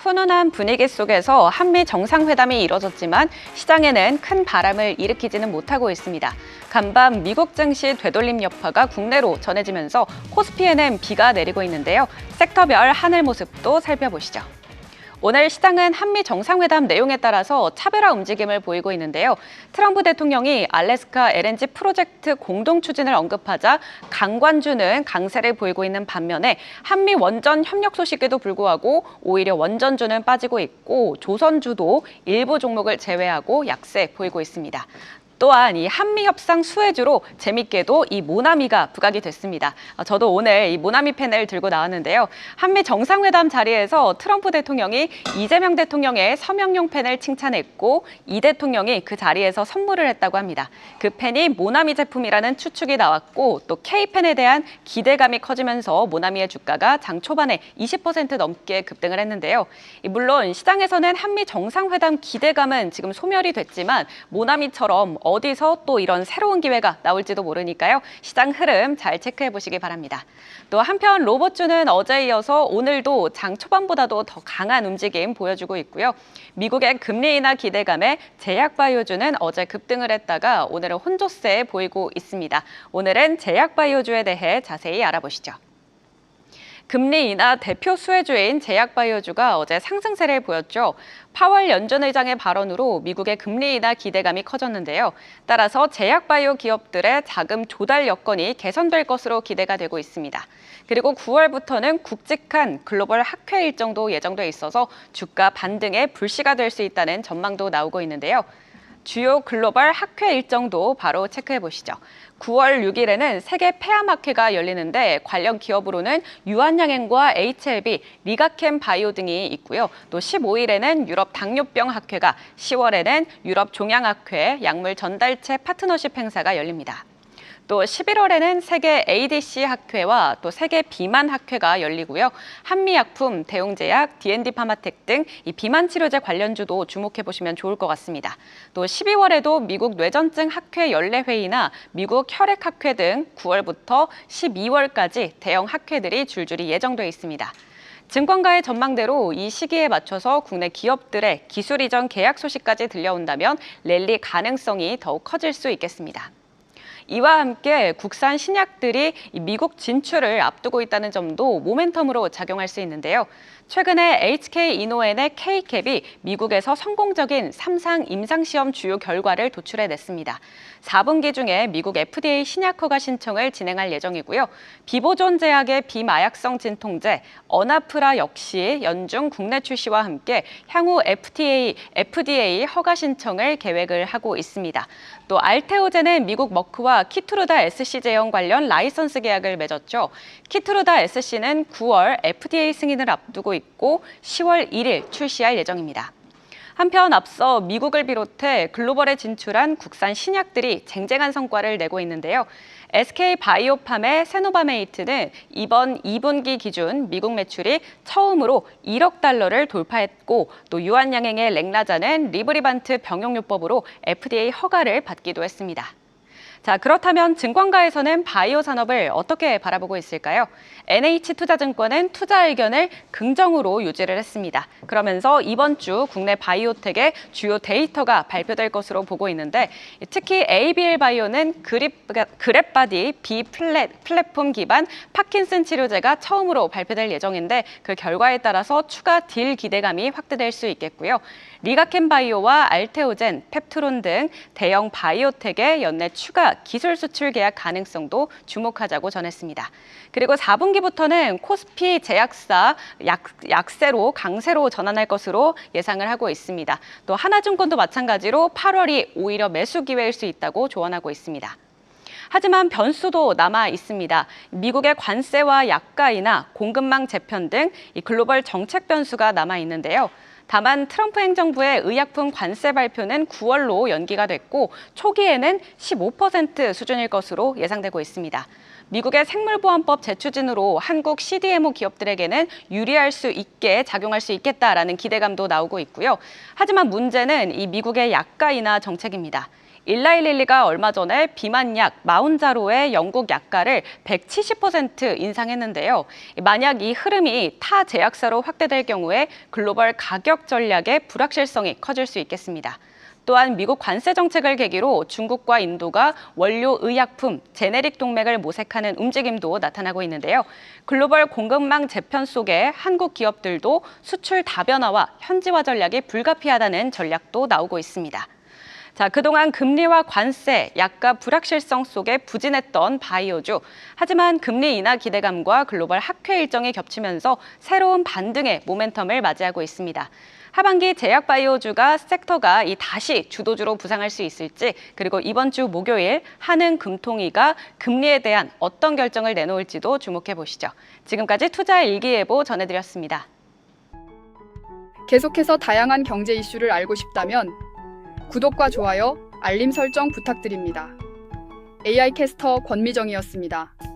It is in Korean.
훈훈한 분위기 속에서 한미 정상회담이 이뤄졌지만 시장에는 큰 바람을 일으키지는 못하고 있습니다. 간밤 미국 증시 되돌림 여파가 국내로 전해지면서 코스피에는 비가 내리고 있는데요. 섹터별 하늘 모습도 살펴보시죠. 오늘 시장은 한미 정상회담 내용에 따라서 차별화 움직임을 보이고 있는데요. 트럼프 대통령이 알래스카 LNG 프로젝트 공동 추진을 언급하자 강관주는 강세를 보이고 있는 반면에 한미 원전 협력 소식에도 불구하고 오히려 원전주는 빠지고 있고 조선주도 일부 종목을 제외하고 약세 보이고 있습니다. 또한 이 한미 협상 수혜주로 재밌게도 이 모나미가 부각이 됐습니다. 저도 오늘 이 모나미 펜을 들고 나왔는데요. 한미 정상회담 자리에서 트럼프 대통령이 이재명 대통령의 서명용 펜을 칭찬했고 이 대통령이 그 자리에서 선물을 했다고 합니다. 그 펜이 모나미 제품이라는 추측이 나왔고 또 K펜에 대한 기대감이 커지면서 모나미의 주가가 장 초반에 20% 넘게 급등을 했는데요. 물론 시장에서는 한미 정상회담 기대감은 지금 소멸이 됐지만 모나미처럼 어디서 또 이런 새로운 기회가 나올지도 모르니까요. 시장 흐름 잘 체크해 보시기 바랍니다. 또 한편 로봇주는 어제에 이어서 오늘도 장 초반보다도 더 강한 움직임 보여주고 있고요. 미국의 금리 인하 기대감에 제약바이오주는 어제 급등을 했다가 오늘은 혼조세 보이고 있습니다. 오늘은 제약바이오주에 대해 자세히 알아보시죠. 금리 인하 대표 수혜주인 제약바이오주가 어제 상승세를 보였죠. 파월 연준 의장의 발언으로 미국의 금리 인하 기대감이 커졌는데요. 따라서 제약바이오 기업들의 자금 조달 여건이 개선될 것으로 기대가 되고 있습니다. 그리고 9월부터는 굵직한 글로벌 학회 일정도 예정돼 있어서 주가 반등의 불씨가 될 수 있다는 전망도 나오고 있는데요. 주요 글로벌 학회 일정도 바로 체크해 보시죠. 9월 6일에는 세계 폐암학회가 열리는데 관련 기업으로는 유한양행과 HLB, 리가캠 바이오 등이 있고요. 또 15일에는 유럽 당뇨병 학회가, 10월에는 유럽 종양학회, 약물 전달체 파트너십 행사가 열립니다. 또 11월에는 세계 ADC 학회와 또 세계 비만 학회가 열리고요. 한미약품, 대웅제약, D&D 파마텍 등 이 비만 치료제 관련주도 주목해 보시면 좋을 것 같습니다. 또 12월에도 미국 뇌전증 학회 연례회의나 미국 혈액학회 등 9월부터 12월까지 대형 학회들이 줄줄이 예정돼 있습니다. 증권가의 전망대로 이 시기에 맞춰서 국내 기업들의 기술 이전 계약 소식까지 들려온다면 랠리 가능성이 더욱 커질 수 있겠습니다. 이와 함께 국산 신약들이 미국 진출을 앞두고 있다는 점도 모멘텀으로 작용할 수 있는데요. 최근에 HK-이노엔의 K캡이 미국에서 성공적인 3상 임상시험 주요 결과를 도출해냈습니다. 4분기 중에 미국 FDA 신약 허가 신청을 진행할 예정이고요. 비보존 제약의 비마약성 진통제 어나프라 역시 연중 국내 출시와 함께 향후 FDA 허가 신청을 계획을 하고 있습니다. 또 알테오젠은 미국 머크와 키투르다 SC 제형 관련 라이선스 계약을 맺었죠. 키투르다 SC는 9월 FDA 승인을 앞두고 있고 10월 1일 출시할 예정입니다. 한편 앞서 미국을 비롯해 글로벌에 진출한 국산 신약들이 쟁쟁한 성과를 내고 있는데요. SK바이오팜의 세노바메이트는 이번 2분기 기준 미국 매출이 처음으로 1억 달러를 돌파했고 또 유한양행의 렉라자는 리브리반트 병용요법으로 FDA 허가를 받기도 했습니다. 자, 그렇다면 증권가에서는 바이오 산업을 어떻게 바라보고 있을까요? NH투자증권은 투자 의견을 긍정으로 유지를 했습니다. 그러면서 이번 주 국내 바이오텍의 주요 데이터가 발표될 것으로 보고 있는데 특히 ABL 바이오는 그랩바디 플랫폼 기반 파킨슨 치료제가 처음으로 발표될 예정인데 그 결과에 따라서 추가 딜 기대감이 확대될 수 있겠고요. 리가켄 바이오와 알테오젠, 펩트론 등 대형 바이오텍의 연내 추가 기술 수출 계약 가능성도 주목하자고 전했습니다. 그리고 4분기부터는 코스피 제약사 약세로 강세로 전환할 것으로 예상을 하고 있습니다. 또 하나증권도 마찬가지로 8월이 오히려 매수 기회일 수 있다고 조언하고 있습니다. 하지만 변수도 남아 있습니다. 미국의 관세와 약가이나 공급망 재편 등 이 글로벌 정책 변수가 남아 있는데요. 다만 트럼프 행정부의 의약품 관세 발표는 9월로 연기가 됐고 초기에는 15% 수준일 것으로 예상되고 있습니다. 미국의 생물보안법 재추진으로 한국 CDMO 기업들에게는 유리할 수 있게 작용할 수 있겠다라는 기대감도 나오고 있고요. 하지만 문제는 이 미국의 약가 인하 정책입니다. 일라이릴리가 얼마 전에 비만약 마운자로의 영국 약가를 170% 인상했는데요. 만약 이 흐름이 타 제약사로 확대될 경우에 글로벌 가격 전략의 불확실성이 커질 수 있겠습니다. 또한 미국 관세 정책을 계기로 중국과 인도가 원료 의약품, 제네릭 동맹을 모색하는 움직임도 나타나고 있는데요. 글로벌 공급망 재편 속에 한국 기업들도 수출 다변화와 현지화 전략이 불가피하다는 전략도 나오고 있습니다. 자, 그동안 금리와 관세, 약가 불확실성 속에 부진했던 바이오주. 하지만 금리 인하 기대감과 글로벌 학회 일정이 겹치면서 새로운 반등의 모멘텀을 맞이하고 있습니다. 하반기 제약 바이오주가 섹터가 다시 주도주로 부상할 수 있을지, 그리고 이번 주 목요일 한은 금통위가 금리에 대한 어떤 결정을 내놓을지도 주목해 보시죠. 지금까지 투자 일기예보 전해드렸습니다. 계속해서 다양한 경제 이슈를 알고 싶다면 구독과 좋아요, 알림 설정 부탁드립니다. AI 캐스터 권미정이었습니다.